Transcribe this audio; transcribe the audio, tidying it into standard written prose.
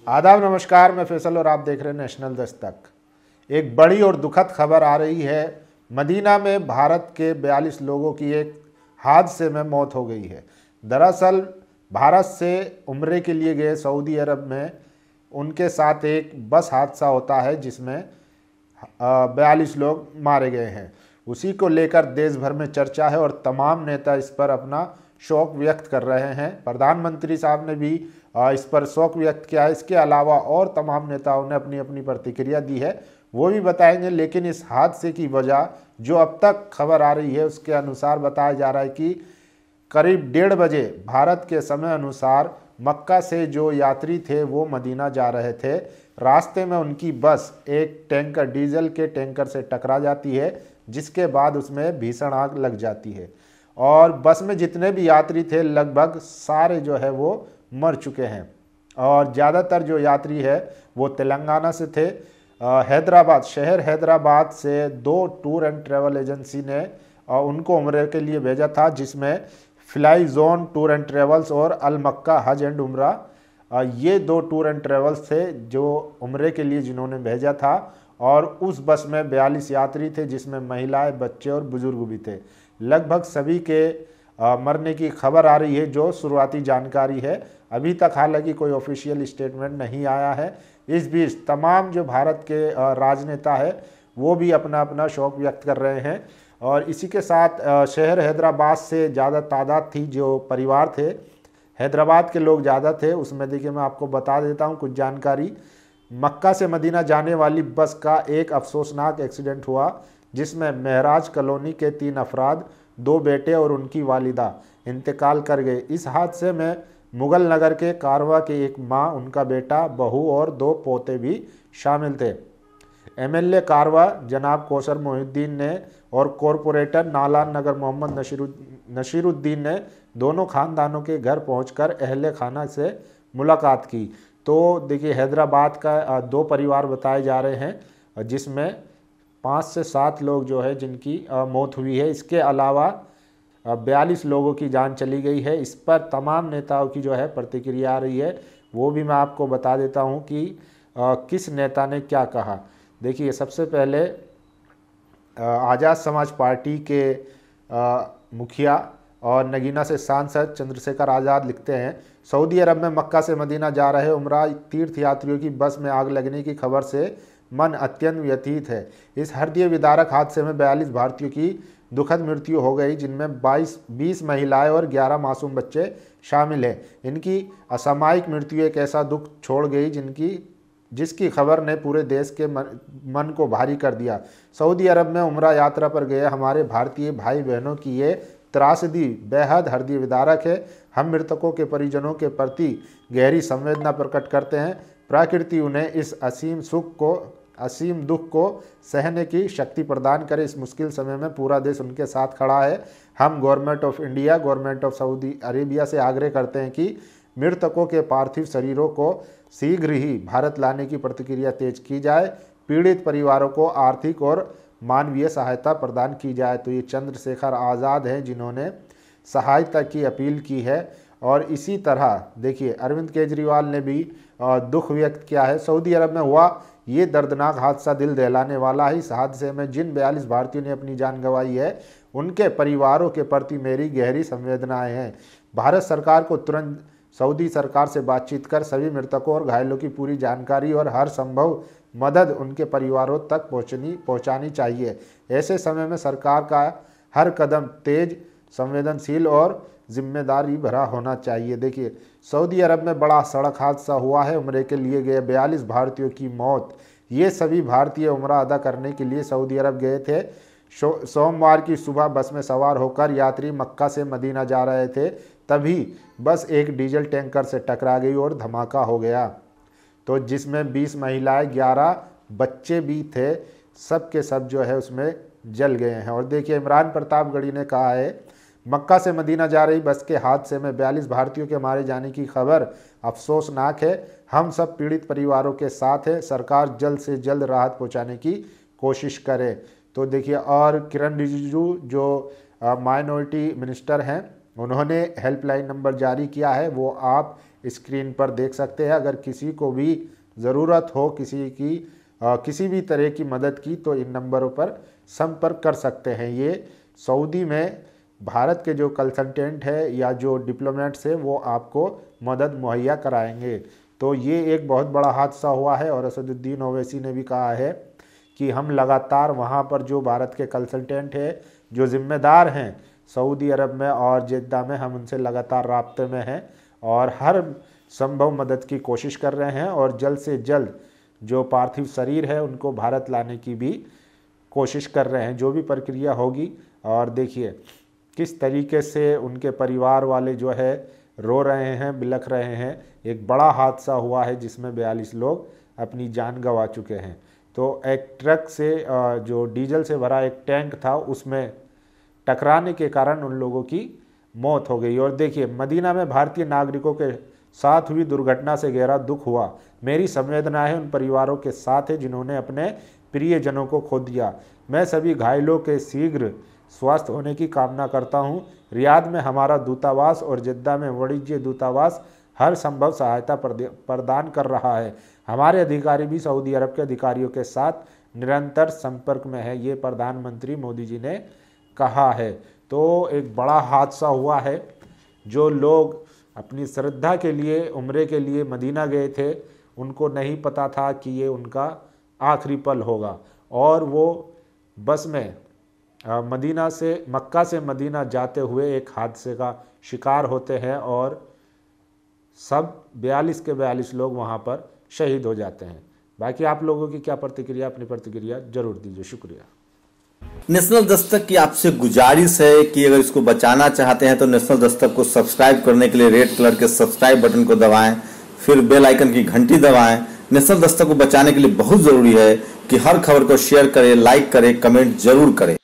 आदाब, नमस्कार। मैं फैसल और आप देख रहे हैं नेशनल दस्तक। एक बड़ी और दुखद खबर आ रही है। मदीना में भारत के 42 लोगों की एक हादसे में मौत हो गई है। दरअसल भारत से उम्रे के लिए गए सऊदी अरब में उनके साथ एक बस हादसा होता है जिसमें 42 लोग मारे गए हैं। उसी को लेकर देश भर में चर्चा है और तमाम नेता इस पर अपना शोक व्यक्त कर रहे हैं। प्रधानमंत्री साहब ने भी इस पर शोक व्यक्त किया है। इसके अलावा और तमाम नेताओं ने अपनी अपनी प्रतिक्रिया दी है, वो भी बताएंगे। लेकिन इस हादसे की वजह जो अब तक खबर आ रही है उसके अनुसार बताया जा रहा है कि करीब 1:30 बजे भारत के समय अनुसार मक्का से जो यात्री थे वो मदीना जा रहे थे। रास्ते में उनकी बस एक टैंकर, डीजल के टैंकर से टकरा जाती है, जिसके बाद उसमें भीषण आग लग जाती है और बस में जितने भी यात्री थे लगभग सारे जो है वो मर चुके हैं। और ज़्यादातर जो यात्री है वो तेलंगाना से थे। हैदराबाद, शहर हैदराबाद से 2 टूर एंड ट्रैवल एजेंसी ने उनको उम्रे के लिए भेजा था, जिसमें fly zone tour and travels और अल मक्का हज एंड उम्रा, ये 2 टूर एंड ट्रैवल्स थे जो उम्रे के लिए जिन्होंने भेजा था। और उस बस में 42 यात्री थे, जिसमें महिलाएं, बच्चे और बुजुर्ग भी थे। लगभग सभी के मरने की खबर आ रही है, जो शुरुआती जानकारी है। अभी तक हालांकि कोई ऑफिशियल स्टेटमेंट नहीं आया है। इस बीच तमाम जो भारत के राजनेता है वो भी अपना अपना शोक व्यक्त कर रहे हैं। और इसी के साथ शहर हैदराबाद से ज़्यादा तादाद थी, जो परिवार थे हैदराबाद के लोग ज़्यादा थे। उसमें देखिए मैं आपको बता देता हूँ कुछ जानकारी। मक्का से मदीना जाने वाली बस का एक अफसोसनाक एक्सीडेंट हुआ, जिसमें महराज कॉलोनी के 3 अफराद, 2 बेटे और उनकी वालिदा इंतकाल कर गए। इस हादसे में मुगल नगर के कारवा के एक मां, उनका बेटा, बहू और 2 पोते भी शामिल थे। एमएलए कारवा जनाब कौसर मोहिउद्दीन ने और कॉरपोरेटर नालान नगर मोहम्मद नशीरुद्दीन ने दोनों खानदानों के घर पहुंचकर अहले खाना से मुलाकात की। तो देखिए हैदराबाद का 2 परिवार बताए जा रहे हैं, जिसमें 5 से 7 लोग जो है जिनकी मौत हुई है। इसके अलावा 42 लोगों की जान चली गई है। इस पर तमाम नेताओं की जो है प्रतिक्रिया आ रही है, वो भी मैं आपको बता देता हूं कि किस नेता ने क्या कहा। देखिए सबसे पहले आज़ाद समाज पार्टी के मुखिया और नगीना से सांसद चंद्रशेखर आज़ाद लिखते हैं, सऊदी अरब में मक्का से मदीना जा रहे उम्रा तीर्थ यात्रियों की बस में आग लगने की खबर से मन अत्यंत व्यथित है। इस हृदय विदारक हादसे में 42 भारतीयों की दुखद मृत्यु हो गई, जिनमें 20 महिलाएं और 11 मासूम बच्चे शामिल हैं। इनकी असामयिक मृत्यु एक ऐसा दुख छोड़ गई जिसकी खबर ने पूरे देश के मन को भारी कर दिया। सऊदी अरब में उम्रा यात्रा पर गए हमारे भारतीय भाई बहनों की ये त्रासदी बेहद हृदय विदारक है। हम मृतकों के परिजनों के प्रति गहरी संवेदना प्रकट करते हैं। प्रकृति उन्हें इस असीम दुख को सहने की शक्ति प्रदान करे। इस मुश्किल समय में पूरा देश उनके साथ खड़ा है। हम government of India, government of Saudi Arabia से आग्रह करते हैं कि मृतकों के पार्थिव शरीरों को शीघ्र ही भारत लाने की प्रतिक्रिया तेज की जाए। पीड़ित परिवारों को आर्थिक और मानवीय सहायता प्रदान की जाए। तो ये चंद्रशेखर आज़ाद हैं जिन्होंने सहायता की अपील की है। और इसी तरह देखिए अरविंद केजरीवाल ने भी दुख व्यक्त किया है। सऊदी अरब में हुआ ये दर्दनाक हादसा दिल दहलाने वाला है। इस हादसे में जिन 42 भारतीयों ने अपनी जान गंवाई है उनके परिवारों के प्रति मेरी गहरी संवेदनाएं हैं। भारत सरकार को तुरंत सऊदी सरकार से बातचीत कर सभी मृतकों और घायलों की पूरी जानकारी और हर संभव मदद उनके परिवारों तक पहुंचानी चाहिए। ऐसे समय में सरकार का हर कदम तेज, संवेदनशील और जिम्मेदारी भरा होना चाहिए। देखिए सऊदी अरब में बड़ा सड़क हादसा हुआ है। उम्रे के लिए गए 42 भारतीयों की मौत। ये सभी भारतीय उम्रा अदा करने के लिए सऊदी अरब गए थे। सोमवार की सुबह बस में सवार होकर यात्री मक्का से मदीना जा रहे थे, तभी बस एक डीजल टैंकर से टकरा गई और धमाका हो गया। तो जिसमें 20 महिलाएं, 11 बच्चे भी थे, सब के सब जो है उसमें जल गए हैं। और देखिए इमरान प्रतापगढ़ी ने कहा है, मक्का से मदीना जा रही बस के हादसे में 42 भारतीयों के मारे जाने की खबर अफसोसनाक है। हम सब पीड़ित परिवारों के साथ हैं। सरकार जल्द से जल्द राहत पहुंचाने की कोशिश करे। तो देखिए और किरण रिजिजू जो माइनॉरिटी मिनिस्टर हैं, उन्होंने हेल्पलाइन नंबर जारी किया है, वो आप स्क्रीन पर देख सकते हैं। अगर किसी को भी ज़रूरत हो किसी भी तरह की मदद की तो इन नंबरों पर संपर्क कर सकते हैं। ये सऊदी में भारत के जो कंसल्टेंट है या जो डिप्लोमेट्स है वो आपको मदद मुहैया कराएंगे। तो ये एक बहुत बड़ा हादसा हुआ है और असदुद्दीन ओवैसी ने भी कहा है कि हम लगातार वहाँ पर जो भारत के कंसल्टेंट है, जो जिम्मेदार हैं सऊदी अरब में और जेद्दा में, हम उनसे लगातार राब्ते में हैं और हर संभव मदद की कोशिश कर रहे हैं और जल्द से जल्द जो पार्थिव शरीर है उनको भारत लाने की भी कोशिश कर रहे हैं, जो भी प्रक्रिया होगी। और देखिए किस तरीके से उनके परिवार वाले जो है रो रहे हैं, बिलख रहे हैं। एक बड़ा हादसा हुआ है जिसमें 42 लोग अपनी जान गंवा चुके हैं। तो एक ट्रक से जो डीजल से भरा एक टैंक था उसमें टकराने के कारण उन लोगों की मौत हो गई। और देखिए मदीना में भारतीय नागरिकों के साथ हुई दुर्घटना से गहरा दुख हुआ। मेरी संवेदनाएं उन परिवारों के साथ है जिन्होंने अपने प्रियजनों को खो दिया। मैं सभी घायलों के शीघ्र स्वस्थ होने की कामना करता हूं। रियाद में हमारा दूतावास और जेद्दा में वाणिज्य दूतावास हर संभव सहायता प्रदान कर रहा है। हमारे अधिकारी भी सऊदी अरब के अधिकारियों के साथ निरंतर संपर्क में है, ये प्रधानमंत्री मोदी जी ने कहा है। तो एक बड़ा हादसा हुआ है। जो लोग अपनी श्रद्धा के लिए उम्रे के लिए मदीना गए थे उनको नहीं पता था कि ये उनका आखिरी पल होगा और वो बस में मक्का से मदीना जाते हुए एक हादसे का शिकार होते हैं और सब 42 के 42 लोग वहाँ पर शहीद हो जाते हैं। बाकी आप लोगों की क्या प्रतिक्रिया, अपनी प्रतिक्रिया जरूर दीजिए। शुक्रिया। नेशनल दस्तक की आपसे गुजारिश है कि अगर इसको बचाना चाहते हैं तो नेशनल दस्तक को सब्सक्राइब करने के लिए रेड कलर के सब्सक्राइब बटन को दबाएं, फिर बेल आइकन की घंटी दबाएं। नेशनल दस्तक को बचाने के लिए बहुत जरूरी है कि हर खबर को शेयर करें, लाइक करें, कमेंट जरूर करें।